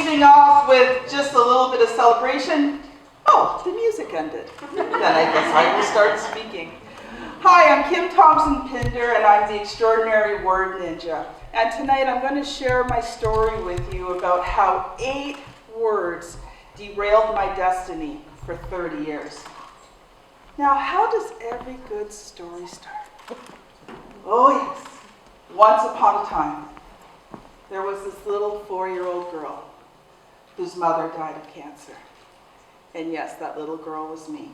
leaving off with just a little bit of celebration. Oh, the music ended. Then I guess I will start speaking. Hi, I'm Kim Thompson Pinder, and I'm the Extraordinary Word Ninja. And tonight I'm going to share my story with you about how 8 words derailed my destiny for 30 years. Now, how does every good story start? Oh yes, once upon a time, there was this little 4-year-old girl whose mother died of cancer. And yes, that little girl was me.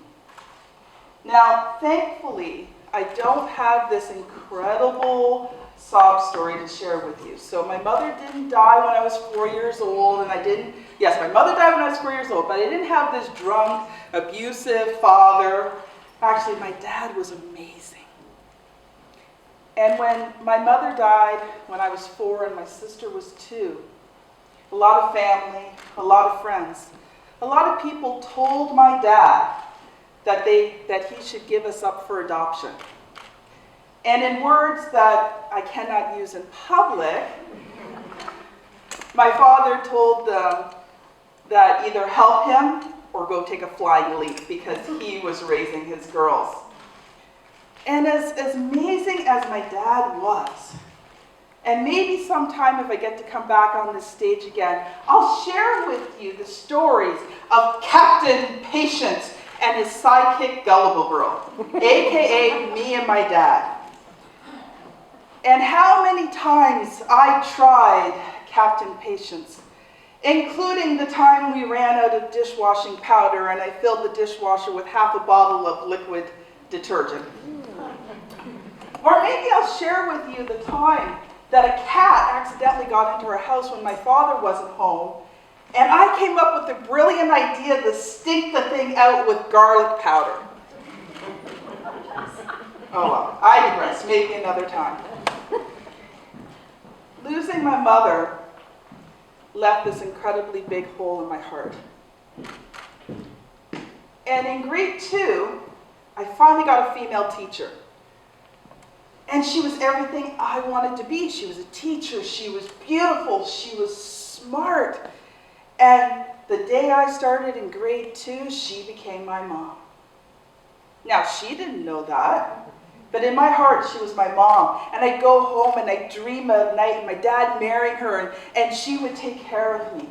Now, thankfully, I don't have this incredible sob story to share with you. So my mother didn't die when I was 4 years old, and yes, my mother died when I was 4 years old, but I didn't have this drunk, abusive father. Actually, my dad was amazing. And when my mother died when I was 4 and my sister was 2, a lot of family, a lot of friends, a lot of people told my dad that he should give us up for adoption. And in words that I cannot use in public, my father told them that either help him or go take a flying leap because he was raising his girls. And as amazing as my dad was, and maybe sometime if I get to come back on this stage again, I'll share with you the stories of Captain Patience and his sidekick Gullible Girl, aka me and my dad. And how many times I tried Captain Patience, including the time we ran out of dishwashing powder and I filled the dishwasher with half a bottle of liquid detergent. Or maybe I'll share with you the time that a cat accidentally got into our house when my father wasn't home, and I came up with the brilliant idea to stink the thing out with garlic powder. Oh well, I digress, maybe another time. Losing my mother left this incredibly big hole in my heart. And in grade 2, I finally got a female teacher. And she was everything I wanted to be. She was a teacher, she was beautiful, she was smart. And the day I started in grade 2, she became my mom. Now, she didn't know that, but in my heart, she was my mom. And I'd go home and I'd dream of night, my dad marrying her, and she would take care of me.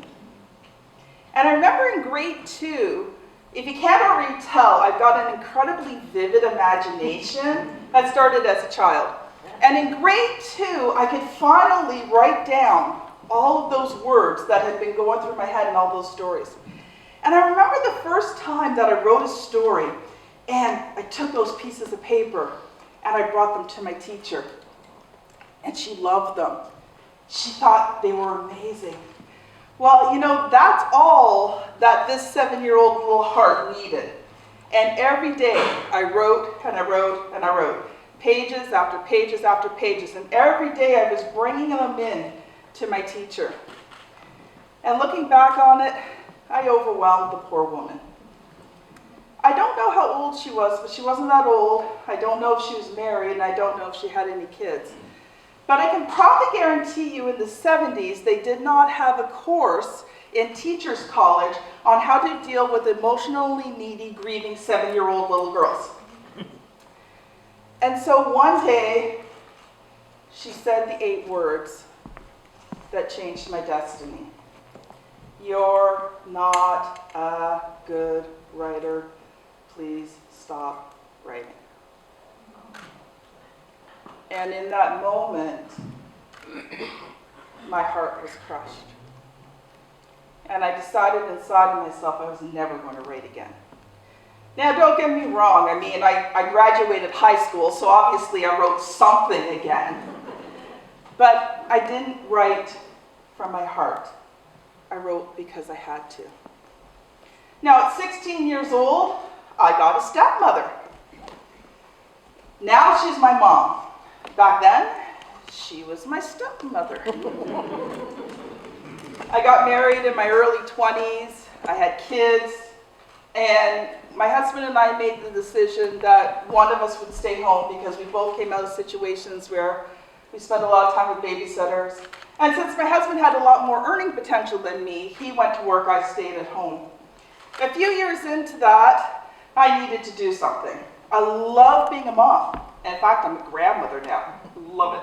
And I remember in grade 2, if you can't already tell, I've got an incredibly vivid imagination that started as a child. And in grade 2, I could finally write down all of those words that had been going through my head and all those stories. And I remember the first time that I wrote a story, and I took those pieces of paper and I brought them to my teacher. And she loved them. She thought they were amazing. Well, you know, that's all that this 7-year-old little heart needed. And every day I wrote and I wrote and I wrote, pages after pages after pages. And every day I was bringing them in to my teacher. And looking back on it, I overwhelmed the poor woman. I don't know how old she was, but she wasn't that old. I don't know if she was married, and I don't know if she had any kids. But I can probably guarantee you in the 70s, they did not have a course in teachers' college on how to deal with emotionally needy, grieving 7-year-old little girls. And so one day, she said the 8 words that changed my destiny. You're not a good writer. Please stop writing. And in that moment, my heart was crushed. And I decided inside of myself I was never going to write again. Now, don't get me wrong. I mean, I graduated high school, so obviously I wrote something again. But I didn't write from my heart. I wrote because I had to. Now, at 16 years old, I got a stepmother. Now she's my mom. Back then, she was my stepmother. I got married in my early 20s. I had kids. And my husband and I made the decision that one of us would stay home because we both came out of situations where we spent a lot of time with babysitters. And since my husband had a lot more earning potential than me, he went to work, I stayed at home. A few years into that, I needed to do something. I love being a mom. In fact, I'm a grandmother now. Love it.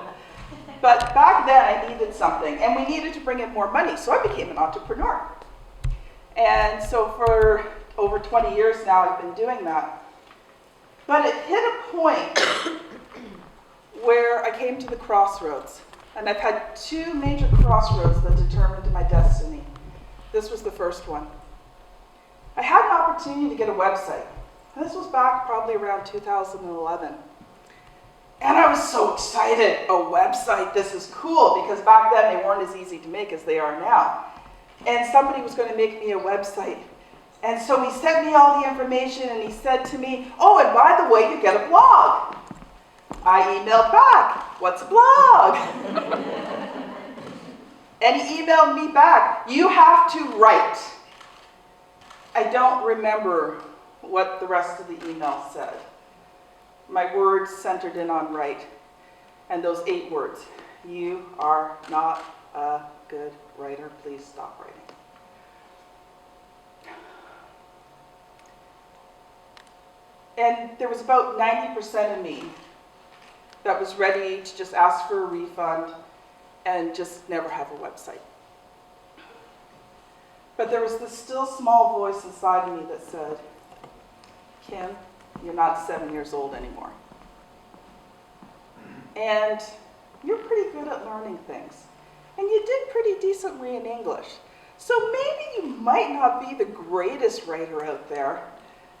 But back then, I needed something, and we needed to bring in more money, so I became an entrepreneur. And so for over 20 years now, I've been doing that. But it hit a point where I came to the crossroads. And I've had two major crossroads that determined my destiny. This was the first one. I had an opportunity to get a website. This was back probably around 2011. And I was so excited. A website, this is cool, because back then they weren't as easy to make as they are now. And somebody was going to make me a website. And so he sent me all the information, and he said to me, oh, and by the way, you get a blog. I emailed back, what's a blog? And he emailed me back, you have to write. I don't remember what the rest of the email said. My words centered in on write. And those 8 words, you are not a good writer, please stop writing. And there was about 90% of me that was ready to just ask for a refund and just never have a website. But there was this still small voice inside of me that said, Kim, you're not 7 years old anymore. And you're pretty good at learning things. And you did pretty decently in English. So maybe you might not be the greatest writer out there,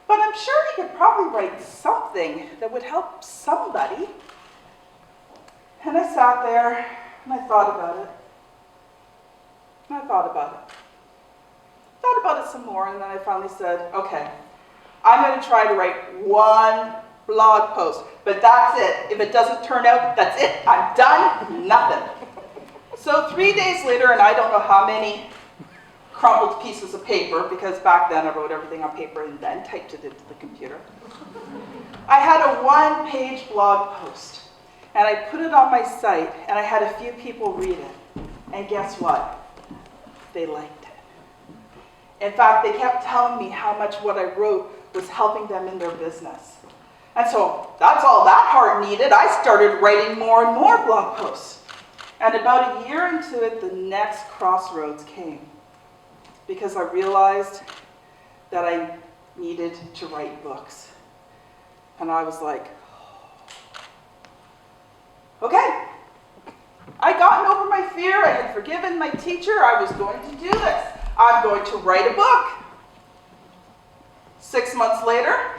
but I'm sure you could probably write something that would help somebody. And I sat there, and I thought about it. And I thought about it. Thought about it some more, and then I finally said, okay, I'm going to try to write 1 blog post, but that's it. If it doesn't turn out, that's it. I'm done, nothing. So 3 days later, and I don't know how many crumpled pieces of paper, because back then I wrote everything on paper and then typed it into the computer. I had a 1-page blog post. And I put it on my site, and I had a few people read it. And guess what? They liked it. In fact, they kept telling me how much what I wrote was helping them in their business. And so that's all that heart needed. I started writing more and more blog posts. And about a year into it, the next crossroads came. Because I realized that I needed to write books. And I was like, okay, I'd gotten over my fear, I had forgiven my teacher, I was going to do this. I'm going to write a book. 6 months later,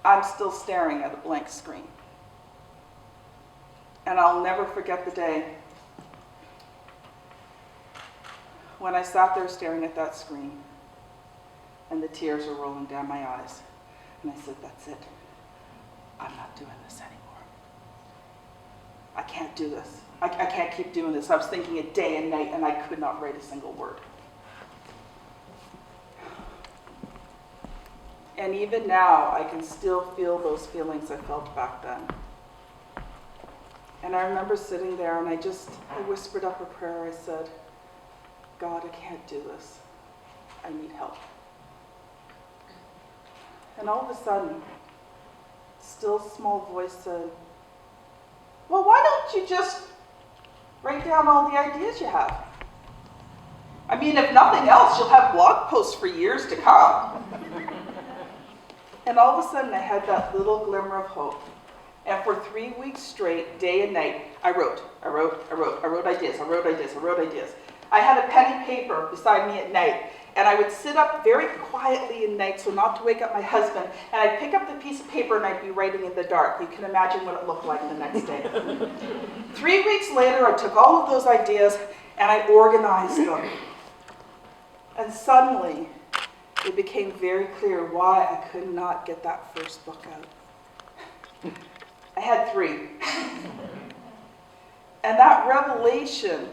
I'm still staring at a blank screen. And I'll never forget the day when I sat there staring at that screen, and the tears were rolling down my eyes. And I said, that's it. I'm not doing this anymore. I can't do this. I can't keep doing this. I was thinking it day and night, and I could not write a single word. And even now, I can still feel those feelings I felt back then. And I remember sitting there, and I whispered up a prayer. I said, God, I can't do this. I need help. And all of a sudden, still small voice said, well, why don't you just write down all the ideas you have? I mean, if nothing else, you'll have blog posts for years to come. And all of a sudden, I had that little glimmer of hope. And for 3 weeks straight, day and night, I wrote ideas. I had a pen and paper beside me at night, and I would sit up very quietly at night so not to wake up my husband, and I'd pick up the piece of paper and I'd be writing in the dark. You can imagine what it looked like the next day. 3 weeks later, I took all of those ideas and I organized them. And suddenly, it became very clear why I could not get that first book out. I had 3. And that revelation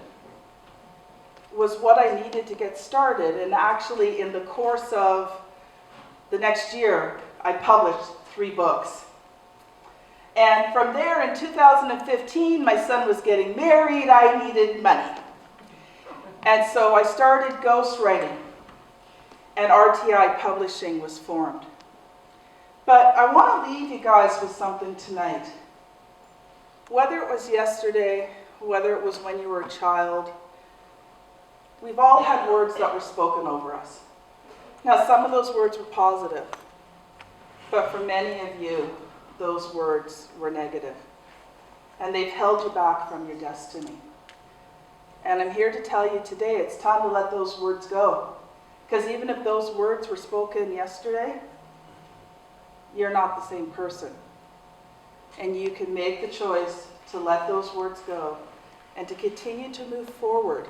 was what I needed to get started. And actually, in the course of the next year, I published 3 books. And from there, in 2015, my son was getting married. I needed money. And so I started ghostwriting, and RTI Publishing was formed. But I want to leave you guys with something tonight. Whether it was yesterday, whether it was when you were a child, we've all had words that were spoken over us. Now, some of those words were positive, but for many of you, those words were negative, and they've held you back from your destiny. And I'm here to tell you today, it's time to let those words go. Because even if those words were spoken yesterday, you're not the same person. And you can make the choice to let those words go and to continue to move forward.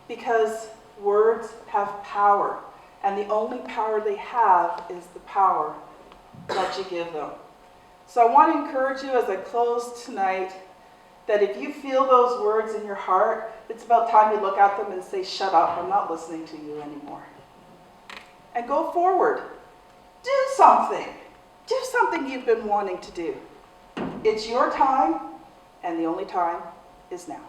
Because words have power, and the only power they have is the power that you give them. So I want to encourage you as I close tonight that if you feel those words in your heart, it's about time you look at them and say, shut up, I'm not listening to you anymore. And go forward. Do something. Do something you've been wanting to do. It's your time, and the only time is now.